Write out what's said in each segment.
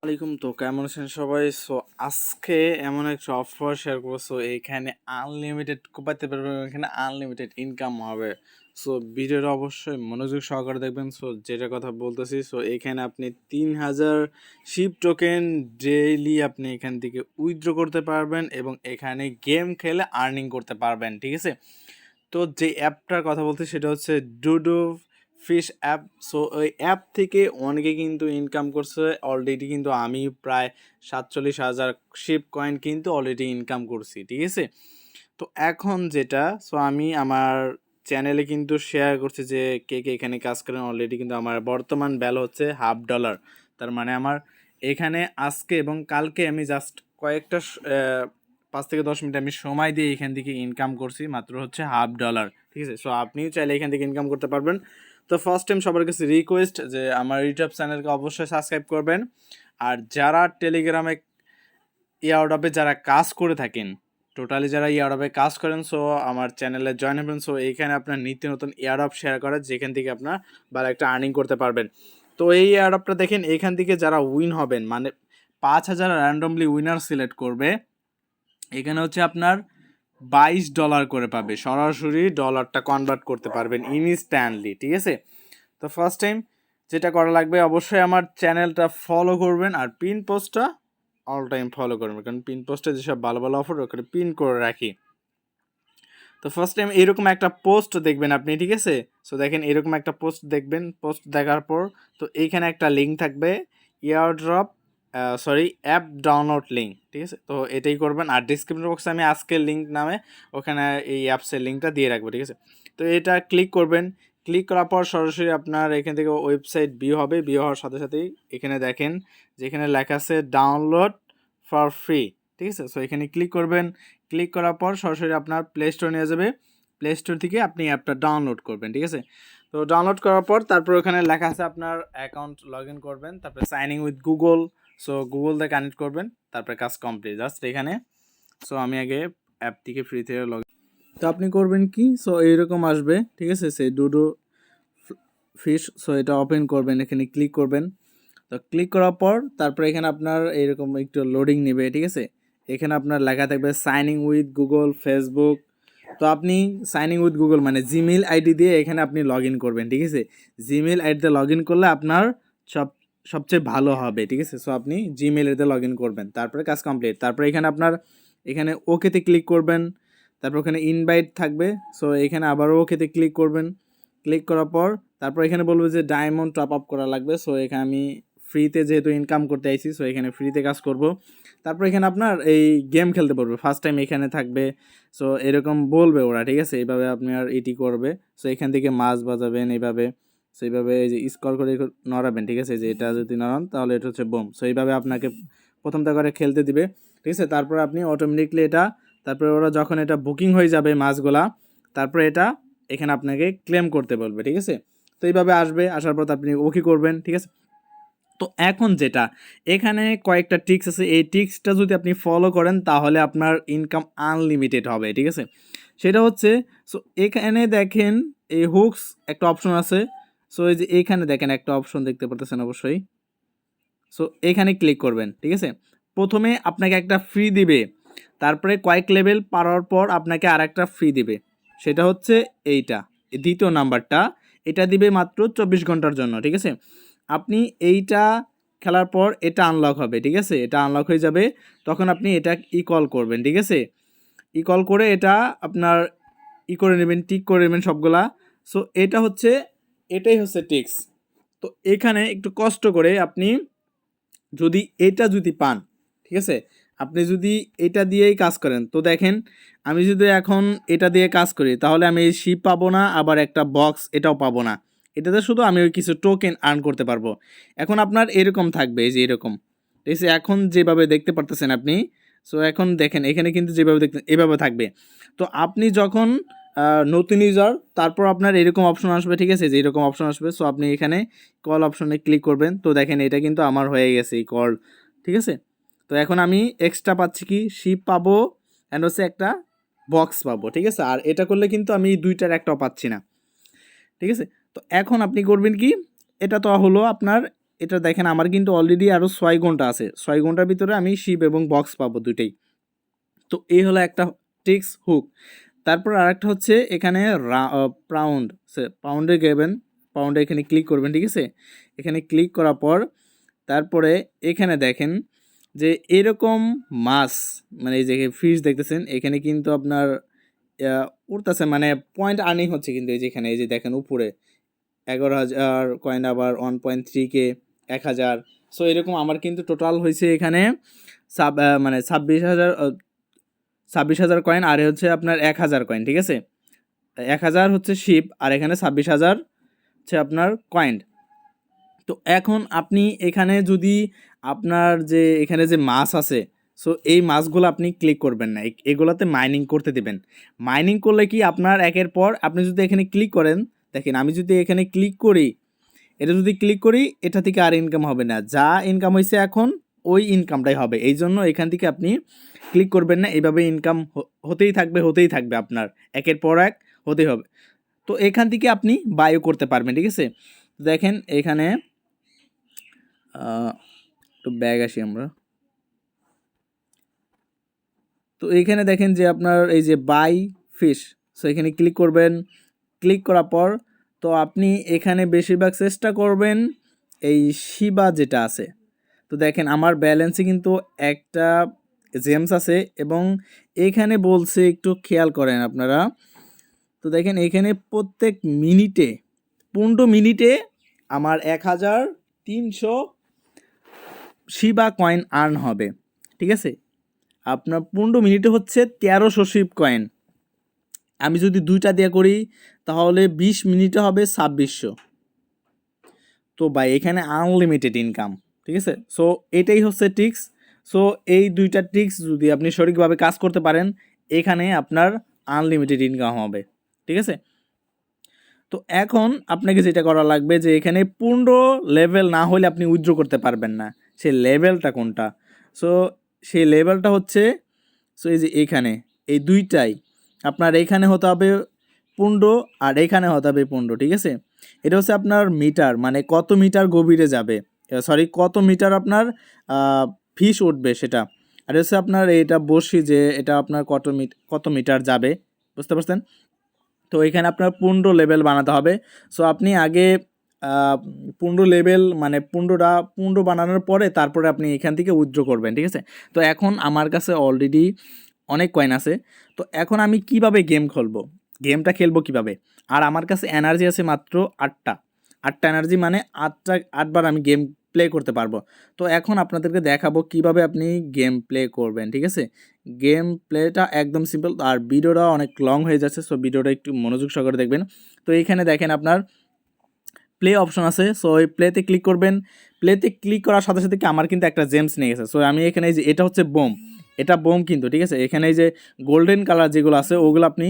আলাইকুম। তো কেমন আছেন সবাই? সো আজকে এমন একটা অফার শেয়ার করবো। সো এইখানে আনলিমিটেড কোপাতে পারবেন, এখানে আনলিমিটেড ইনকাম হবে। সো ভিডিওটা অবশ্যই মনোযোগ সহকারে দেখবেন। সো যেটা কথা বলতেছি, সো এখানে আপনি 3000 শিপ টোকেন ডেইলি আপনি এখান থেকে উইথড্র করতে পারবেন এবং এখানে গেম খেলে আর্নিং করতে পারবেন, ঠিক আছে? তো যে অ্যাপটার কথা বলতে সেটা হচ্ছে ডোডো ফিশ অ্যাপ। সো ওই অ্যাপ থেকে অনেকে কিন্তু ইনকাম করছে অলরেডি, কিন্তু আমি প্রায় 47,000 শিপ কয়েন কিন্তু অলরেডি ইনকাম করছি, ঠিক আছে? তো এখন যেটা, সো আমি আমার চ্যানেলে কিন্তু শেয়ার করছি যে কে কে এখানে কাজ করেন। অলরেডি কিন্তু আমার বর্তমান ভ্যালু হচ্ছে $1/2। তার মানে আমার এখানে আজকে এবং কালকে আমি জাস্ট কয়েকটা 5 থেকে 10 মিনিট আমি সময় দিয়ে এখান থেকে ইনকাম করছি, মাত্র হচ্ছে $1/2, ঠিক আছে? সো আপনিও চাইলে এখান থেকে ইনকাম করতে পারবেন। তো ফার্স্ট টাইম সবার কাছে রিকোয়েস্ট যে আমার ইউটিউব চ্যানেলকে অবশ্যই সাবস্ক্রাইব করবেন। আর যারা টেলিগ্রামে ইয়ারডপে যারা কাজ করে থাকেন, টোটালি যারা ইয়ারডপে কাজ করেন, সো আমার চ্যানেলে জয়েন হবেন। সো এইখানে আপনার নিত্য নতুন ইয়ারডপ শেয়ার করে, যেখান থেকে আপনার ভালো একটা আর্নিং করতে পারবেন। তো এই ইয়ারডপটা দেখেন, এখান থেকে যারা উইন হবেন, মানে 5,000 র্যান্ডমলি উইনার সিলেক্ট করবে। এখানে হচ্ছে আপনার $22 করে পাবে, সরাসরি ডলারটা কনভার্ট করতে পারবেন ইনস্ট্যান্টলি, ঠিক আছে? তো ফার্স্ট টাইম যেটা করা লাগবে, অবশ্যই আমার চ্যানেলটা ফলো করবেন আর পিন পোস্টটা অল টাইম ফলো করবেন, কারণ পিন পোস্টে যেসব ভালো ভালো অফার ওখানে পিন করে রাখি। তো ফার্স্ট টাইম এরকম একটা পোস্ট দেখবেন আপনি, ঠিক আছে? সো দেখেন এরকম একটা পোস্ট দেখবেন। পোস্ট দেখার পর তো এইখানে একটা লিঙ্ক থাকবে, ইয়ারড্রপ অ্যাপ ডাউনলোড লিঙ্ক, ঠিক আছে? তো এটাই করবেন। আর ডিসক্রিপশন বক্সে আমি আজকের লিঙ্ক নামে ওখানে এই অ্যাপসের লিঙ্কটা দিয়ে রাখবো, ঠিক আছে? তো এটা ক্লিক করবেন। ক্লিক করার পর সরাসরি আপনার এখান থেকে ওয়েবসাইট ভিউ হবে। ভিউ হওয়ার সাথে সাথেই এখানে দেখেন যেখানে লেখা আছে ডাউনলোড ফর ফ্রি, ঠিক আছে? সো এখানে ক্লিক করবেন। ক্লিক করার পর সরাসরি আপনার প্লে স্টোর নিয়ে যাবে। প্লে স্টোর থেকে আপনি অ্যাপটা ডাউনলোড করবেন, ঠিক আছে? তো ডাউনলোড করার পর তারপর ওখানে লেখা আছে আপনার অ্যাকাউন্ট লগ ইন করবেন, তারপরে sign in with Google. So Google দিয়ে কানেক্ট করবেন, তারপরে কাজ কমপ্লিট জাস্ট এখানে। সো আমি আগে অ্যাপ থেকে ফ্রি থেকে লগ ইন, তো আপনি করবেন কি, সো এইরকম আসবে, ঠিক আছে? সেই ডোডো ফিশ, সো এটা ওপেন করবেন, এখানে ক্লিক করবেন। তো ক্লিক করার পর তারপরে এখানে আপনার এইরকম একটু লোডিং নেবে, ঠিক আছে? এখানে আপনার লেখা থাকবে sign in with Google, Facebook. তো আপনি সাইন ইন উইথ গুগল মানে জিমেল আইডি দিয়ে এখানে আপনি লগ ইন করবেন, ঠিক আছে? জিমেল আইডিতে লগ ইন করলে আপনার সবচেয়ে ভালো হবে, ঠিক আছে? সো আপনি জিমেল আইডিতে লগ ইন করবেন, তারপরে কাজ কমপ্লিট। তারপরে এখানে আপনার এখানে ওকেতে ক্লিক করবেন, তারপর ওখানে ইনভাইট থাকবে। সো এখানে আবারও ওকেতে ক্লিক করবেন। ক্লিক করার পর তারপর এখানে বলবো যে ডায়মন্ড টপ আপ করা লাগবে। সো এখানে আমি ফ্রিতে যেহেতু ইনকাম করতে আইছি, সো এখানে ফ্রিতে কাজ করব। তারপর এখানে আপনার এই গেম খেলতে পারবে, ফার্স্ট টাইম এখানে থাকবে। সো এরকম বলবে ওরা, ঠিক আছে? এইভাবে আপনি আর এটি করবে। সো এখান থেকে মাছ বাজাবেন এইভাবে। সো এইভাবে এই যে স্কোর করে নড়াবেন, ঠিক আছে? যে এটা যদি নড়ান তাহলে এটা হচ্ছে বোম। সো এইভাবে আপনাকে প্রথমটা করে খেলতে দিবে, ঠিক আছে? তারপর আপনি অটোমেটিকলি এটা, তারপরে ওরা যখন এটা বুকিং হয়ে যাবে মাছগুলা, তারপরে এটা এখানে আপনাকে ক্লেম করতে বলবে, ঠিক আছে? তো এইভাবে আসবে, আসার পর আপনি ওকে করবেন, ঠিক আছে? তো এখন যেটা এখানে কয়েকটা ট্রিক্স আছে, এই ট্রিক্সটা যদি আপনি ফলো করেন তাহলে আপনার ইনকাম আনলিমিটেড হবে, ঠিক আছে? সেটা হচ্ছে, সো এখানে দেখেন এই হুকস একটা অপশন আছে। সো এই যে এইখানে দেখেন একটা অপশন দেখতে পারতেছেন অবশ্যই। সো এখানে ক্লিক করবেন, ঠিক আছে? প্রথমে আপনাকে একটা ফ্রি দিবে, তারপরে কয়েক লেভেল পাওয়ার পর আপনাকে আর একটা ফ্রি দিবে। সেটা হচ্ছে এইটা, দ্বিতীয় নাম্বারটা। এটা দিবে মাত্র 24 ঘন্টার জন্য, ঠিক আছে? আপনি এইটা খেলার পর এটা আনলক হবে, ঠিক আছে? এটা আনলক হয়ে যাবে, তখন আপনি এটা কল করবেন, ঠিক আছে? কল করে এটা আপনার করে নেবেন, টিক করে নেবেন সবগুলা। সো এটাই হচ্ছে টিক্স। তো এখানে একটু কষ্ট করে আপনি যদি পান, ঠিক আছে? আপনি যদি এটা দিয়েই কাজ করেন, তো দেখেন আমি যদি এখন এটা দিয়ে কাজ করি তাহলে আমি এই শিপ পাবো না, আবার একটা বক্স এটাও পাবো না। এটাতে শুধু আমি ওই কিছু টোকেন আর্ন করতে পারবো। এখন আপনার এরকম থাকবে, এই যে এরকম, ঠিক আছে? এখন যেভাবে দেখতে পারতেছেন আপনি, সো এখন দেখেন এখানে কিন্তু যেভাবে দেখতেন এভাবে থাকবে। তো আপনি যখন নতুন ইউজার, তারপর আপনার এরকম অপশন আসবে, ঠিক আছে? যে এরকম অপশন আসবে, সো আপনি এখানে কল অপশনে ক্লিক করবেন। তো দেখেন এটা কিন্তু আমার হয়ে গেছে এই কল, ঠিক আছে? তো এখন আমি এক্সট্রা পাচ্ছি কি, শিপ পাবো অ্যান্ড হচ্ছে একটা বক্স পাবো, ঠিক আছে? আর এটা করলে কিন্তু আমি দুইটার একটাও পাচ্ছি না, ঠিক আছে? তো এখন আপনি করবেন কি, এটা তো হলো আপনার এটা দেখেন আমার কিন্তু অলরেডি আরও 6 ঘন্টা আছে, 6 ঘন্টার ভিতরে আমি শিপ এবং বক্স পাবো দুইটাই। তো এই হলো একটা টিক্স হুক। তারপর আরেকটা হচ্ছে এখানে পাউন্ডে গেবেন, পাউন্ডে এখানে ক্লিক করবেন, ঠিক আছে। এখানে ক্লিক করার পর তারপরে এখানে দেখেন যে এরকম মাছ, মানে এই যে ফিশ দেখতেছেন এখানে কিন্তু আপনার উঠতেছে, মানে পয়েন্ট আর্নিং হচ্ছে কিন্তু এই যে এখানে এই যে দেখেন উপরে 11,000 কয়েন, আবার 1.3K 1,000। সো এরকম আমার কিন্তু টোটাল হয়েছে এখানে মানে 26,000 কয়েন, আর হচ্ছে আপনার 1,000 কয়েন, ঠিক আছে। 1,000 হচ্ছে শিপ, আর এখানে 26,000 হচ্ছে আপনার কয়েন। তো এখন আপনি এখানে যদি আপনার যে এখানে যে মাছ আছে, সো এই মাছগুলো আপনি ক্লিক করবেন না, এগুলোতে মাইনিং করতে দেবেন। মাইনিং করলে কি আপনার একের পর আপনি যদি এখানে ক্লিক করেন, দেখেন আমি যদি এখানে ক্লিক করি, এটা যদি ক্লিক করি এটা থেকে আর ইনকাম হবে না, যা ইনকাম হয়েছে এখন ওই ইনকামটাই হবে। এই জন্য এখান থেকে আপনি ক্লিক করবেন না, এইভাবে ইনকাম হতেই থাকবে আপনার, একের পর এক হতেই হবে। তো এখান থেকে আপনি বায়ও করতে পারবেন, ঠিক আছে। দেখেন এখানে একটু ব্যাগ আসি আমরা। তো এইখানে দেখেন যে আপনার এই যে বাই ফিশ, সো এখানে ক্লিক করবেন। ক্লিক করার পর তো আপনি এখানে বেশিরভাগ চেষ্টা করবেন এই শিবা যেটা আছে। তো দেখেন আমার ব্যালেন্সে কিন্তু একটা জেমস আছে, এবং এখানে বলছে একটু খেয়াল করেন আপনারা। তো দেখেন এখানে প্রত্যেক মিনিটে 15 মিনিটে আমার 1,300 শিবা কয়েন আর্ন হবে, ঠিক আছে। আপনার 15 মিনিটে হচ্ছে 1300 শিব কয়েন। আমি যদি দুইটা দিয়ে করি তাহলে 20 মিনিটে হবে 2600। তো ভাই এখানে আনলিমিটেড ইনকাম, ঠিক আছে। সো এটাই হচ্ছে ট্রিক্স। সো এই দুইটা ট্রিক্স যদি আপনি সঠিকভাবে কাজ করতে পারেন, এখানে আপনার আনলিমিটেড ইনকাম হবে, ঠিক আছে। তো এখন আপনাকে যেটা করা লাগবে যে এখানে 15 লেভেল না হলে আপনি উইথড্র করতে পারবেন না। সেই লেভেলটা কোনটা? সো সেই লেভেলটা হচ্ছে, সো এই যে এখানে এই দুইটাই আপনার এখানে হতে হবে 15 আর এখানে হতে হবে 15, ঠিক আছে। এটা হচ্ছে আপনার মিটার, মানে কত মিটার গভীরে যাবে, সরি কত মিটার আপনার ফিশ উঠবে সেটা। আর হচ্ছে আপনার এটা বসি যে এটা আপনার কত মিটার যাবে, বুঝতে পারছেন। তো এখানে আপনার 15 লেভেল বানাতে হবে। সো আপনি আগে 15 লেভেল মানে 15 বানানোর পরে তারপরে আপনি এখান থেকে উইথড্র করবেন, ঠিক আছে। তো এখন আমার কাছে অলরেডি অনেক কয়েন আছে। তো এখন আমি কিভাবে গেমটা খেলবো কিভাবে? আর আমার কাছে এনার্জি আছে মাত্র 8টা এনার্জি, মানে 8বার আমি গেম প্লে করতে পারবো। তো এখন আপনাদেরকে দেখাবো কিভাবে আপনি গেম প্লে করবেন, ঠিক আছে। গেম প্লেটা একদম সিম্পল, আর ভিডিওটা অনেক লং হয়ে যাচ্ছে, সো ভিডিওটা একটু মনোযোগ সহকারে দেখবেন। তো এইখানে দেখেন আপনার প্লে অপশন আছে, সো ওই প্লেতে ক্লিক করবেন। প্লেতে ক্লিক করার সাথে সাথে কি আমার কিন্তু একটা জেমস নিয়ে গেছে। সো আমি এখানে যে এটা হচ্ছে বোম, এটা বোম কিন্তু, ঠিক আছে। এখানে এই যে গোল্ডেন কালার যেগুলো আছে ওগুলো আপনি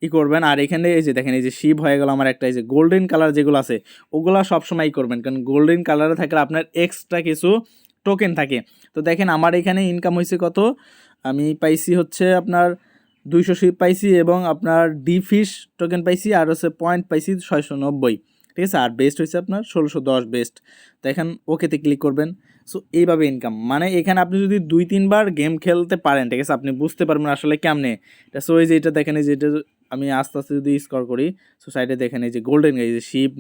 করবেন। আর এখানে এই যে দেখেন এই যে শিপ হয়ে গেল আমার একটা, এই যে গোল্ডেন কালার যেগুলো আছে ওগুলো সবসময় করবেন, কারণ গোল্ডেন কালারে থাকলে আপনার এক্সট্রা কিছু টোকেন থাকে। তো দেখেন আমার এখানে ইনকাম হয়েছে কত, আমি পাইছি হচ্ছে আপনার 200 শিপ পাইছি, এবং আপনার ডি ফিশ টোকেন পাইছি, আর হচ্ছে পয়েন্ট পাইছি 690, ঠিক আছে। আর বেস্ট হয়েছে আপনার 1610 বেস্ট। তো এখন ওকেতে ক্লিক করবেন। সো এইভাবে ইনকাম, মানে এখানে আপনি যদি 2-3 বার গেম খেলতে পারেন, ঠিক আছে, আপনি বুঝতে পারবেন আসলে কেমনে এটা। সো এই যে এটা দেখেন, এই যে এটা আমি আস্তে আস্তে যদি স্কোর করি, সো সাইডে দেখেন এই যে গোল্ডেন, এই যে শিপ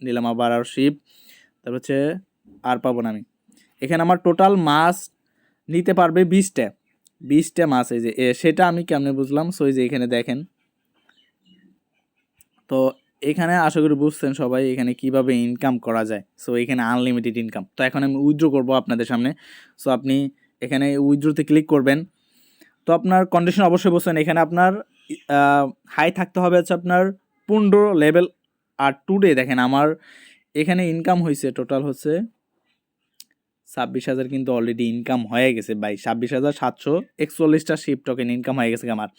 নিলাম আবার, আর শিপ, তারপর হচ্ছে আর পাবো না আমি। এখানে আমার টোটাল মাছ নিতে পারবে 20টা মাছ, এই যে সেটা আমি কেমনে বুঝলাম। সো এই যে এখানে দেখেন, তো এখানে আশা করি বুঝছেন সবাই এখানে কিভাবে ইনকাম করা যায়। সো এখানে আনলিমিটেড ইনকাম। তো এখন আমি উইথড্র করব আপনাদের সামনে। সো আপনি এখানে উইথড্রতে ক্লিক করবেন। তো আপনার কন্ডিশন অবশ্যই বলছেন, এখানে আপনার হাই থাকতে হবে হচ্ছে আপনার 15 লেভেল। আর টুডে দেখেন আমার এখানে ইনকাম হয়েছে টোটাল হচ্ছে 26,000, কিন্তু অলরেডি ইনকাম হয়ে গেছে ভাই, 26,741টা শিপ টোকেন ইনকাম হয়ে গেছে আমার।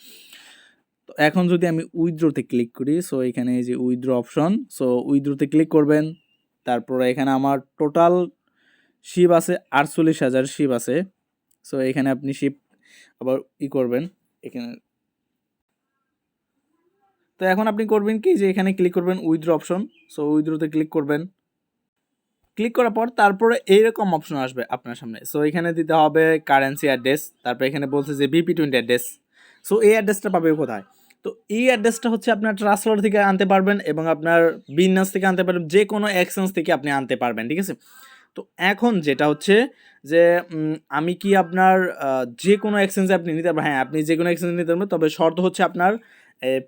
তো এখন যদি আমি উইথড্রতে ক্লিক করি, সো এখানে এই যে উইথড্র অপশন, সো উইথড্রতে ক্লিক করবেন। তারপরে এখানে আমার টোটাল শিপ আছে 48,000 শিপ আছে। সো এখানে আপনি শিপ আবার করবেন এখানে। তো এখন আপনি করবেন কি, যে এখানে ক্লিক করবেন উইথড্র অপশন, সো উইথড্রতে ক্লিক করবেন। ক্লিক করার পর তারপরে এইরকম অপশন আসবে আপনার সামনে। সো এখানে দিতে হবে কারেন্সি অ্যাড্রেস, তারপরে এখানে বলছে যে BP20 অ্যাড্রেস। সো এই অ্যাড্রেসটা পাবে কোথায়? তো এই অ্যাড্রেসটা হচ্ছে আপনার ট্রাস্টওয়ালেট থেকে আনতে পারবেন এবং আপনার বিনান্স থেকে আনতে পারবেন, যে কোনো এক্সচেঞ্জ থেকে আপনি আনতে পারবেন, ঠিক আছে? তো এখন যেটা হচ্ছে যে আমি কি আপনার যে কোনো এক্সচেঞ্জে আপনি নিতে পারবেন? হ্যাঁ, আপনি যে কোনো এক্সচেঞ্জে নিতে পারবেন, তবে শর্ত হচ্ছে আপনার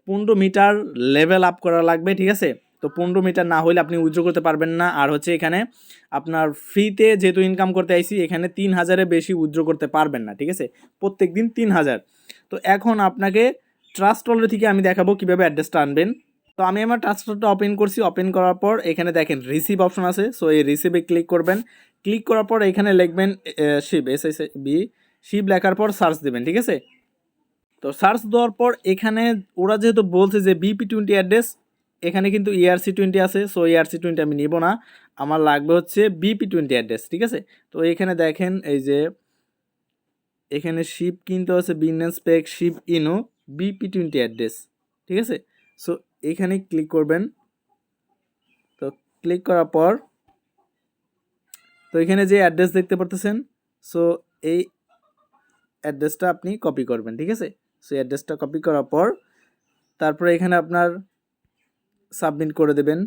15 মিটার লেভেল আপ করা লাগবে, ঠিক আছে? তো 15 মিটার না হলে আপনি উইথড্র করতে পারবেন না। আর হচ্ছে এখানে আপনার ফ্রিতে যেহেতু ইনকাম করতে আইছি, এখানে 3000-এর বেশি উইথড্র করতে পারবেন না, ঠিক আছে? প্রত্যেক দিন 3000। তো এখন আপনাকে ট্রাস্ট ওয়ালেট থেকে আমি দেখাবো কীভাবে অ্যাড্রেসটা আনবেন। তো আমি আমার ট্রাস্ট ওয়ালেটটা ওপেন করছি, ওপেন করার পর এখানে দেখেন রিসিভ অপশন আছে। সো এই রিসিভে ক্লিক করবেন, ক্লিক করার পর এখানে লিখবেন শিব, SIB শিব লেখার পর সার্চ দেবেন, ঠিক আছে? তো সার্চ দেওয়ার পর এখানে ওরা যেহেতু বলছে যে BP20 অ্যাড্রেস, এখানে কিন্তু ERC20 আছে। সো ERC20 আমি নিব না, আমার লাগবে হচ্ছে BP20 অ্যাড্রেস, ঠিক আছে? তো এখানে দেখেন এই যে এখানে শিপ কিন্তু আছে বিনান্স পেক শিপ ইনো BP20 অ্যাড্রেস, ঠিক আছে? সো এখানে ক্লিক করবেন। তো ক্লিক করার পর তো এখানে যে অ্যাড্রেস দেখতে পারতেছেন, সো এই অ্যাড্রেসটা আপনি কপি করবেন, ঠিক আছে? সো অ্যাড্রেসটা কপি করার পর তারপরে এখানে আপনার সাবমিট করে দেবেন।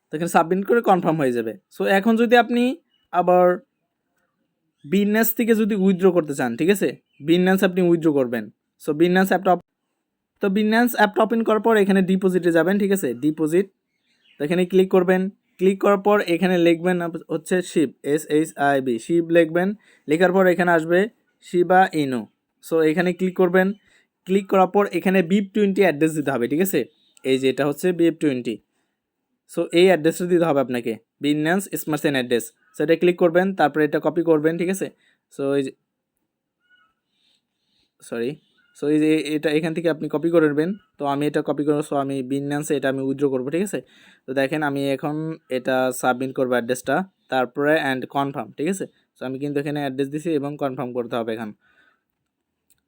তো এখানে সাবমিট করে কনফার্ম হয়ে যাবে। সো এখন যদি আপনি আবার বিনান্স থেকে যদি উইথড্র করতে চান, ঠিক আছে? বিনান্স আপনি উইথড্র করবেন। সো বিনান্স অ্যাপটা ওপেন করার পর এখানে ডিপোজিটে যাবেন, ঠিক আছে? ডিপোজিট, তো এখানে ক্লিক করবেন। ক্লিক করার পর এখানে লিখবেন হচ্ছে শিব, SHIB শিব লিখবেন। লেখার পর এখানে আসবে শিবা ইনো। সো এখানে ক্লিক করবেন। ক্লিক করার পর এখানে BIP20 অ্যাড্রেস দিতে হবে, ঠিক আছে? এই যে এটা হচ্ছে BIP20। সো এই অ্যাড্রেসটা দিতে হবে আপনাকে, Binance smart chain address. So এটা ক্লিক করবেন, তারপরে এটা কপি করবেন, ঠিক আছে? সো এই যে সো এই যে এটা এখান থেকে আপনি কপি করে নেবেন। তো আমি এটা কপি করবো, সো আমি বিনান্সে এটা আমি উইথড্র করবো, ঠিক আছে? তো দেখেন আমি এখন এটা সাবমিট করবো অ্যাড্রেসটা, তারপরে অ্যান্ড কনফার্ম, ঠিক আছে? সো আমি কিন্তু এখানে অ্যাড্রেস দিছি এবং কনফার্ম করতে হবে এখন।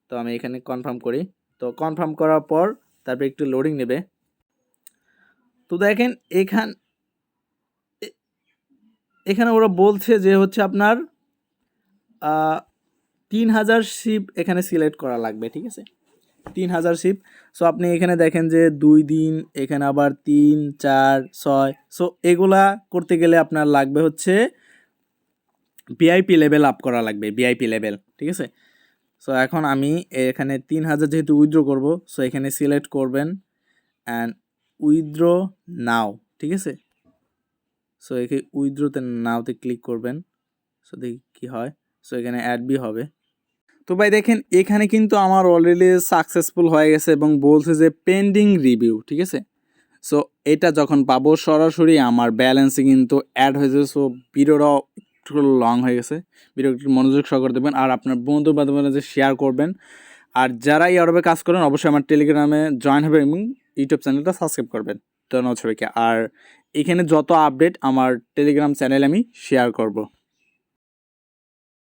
তো আমি এখানে কনফার্ম করি। তো কনফার্ম করার পর তারপরে একটু লোডিং নেবে। তো দেখেন এখানে ওরা বলছে যে হচ্ছে আপনার 3000 শিপ এখানে সিলেক্ট করা লাগবে, ঠিক আছে? 3000 শিপ। সো আপনি এখানে দেখেন যে 2 দিন, এখানে আবার 3, 4, 6। সো এগুলা করতে গেলে আপনার লাগবে হচ্ছে VIP লেভেল আপ করা লাগবে, VIP লেভেল, ঠিক আছে? সো এখন আমি এখানে 3000 যেহেতু উইথড্র করব, সো এখানে সিলেক্ট করবেন অ্যান্ড উইথড্র নাও, ঠিক আছে? সো এখানে উইথড্রতে নাওতে ক্লিক করবেন। সো দেখি কী হয়। সো এখানে অ্যাডবি হবে। তো ভাই দেখেন এখানে কিন্তু আমার অলরেডি সাকসেসফুল হয়ে গেছে এবং বলছে যে পেন্ডিং রিভিউ, ঠিক আছে? সো এটা যখন পাবো সরাসরি আমার ব্যালেন্সে কিন্তু অ্যাড হয়ে যাবে। সো ভিডিওটা একটু লং হয়ে গেছে, ভিডিও একটু মনোযোগ সহকারে দেবেন আর আপনার বন্ধু বান্ধবের যে শেয়ার করবেন। আর যারা ইউটিউবে কাজ করেন অবশ্যই আমার টেলিগ্রামে জয়েন হবে এবং ইউটিউব চ্যানেলটা সাবস্ক্রাইব করবেন। ধন্যবাদ সবাইকে। আর এখানে যত আপডেট আমার টেলিগ্রাম চ্যানেলে আমি শেয়ার করব।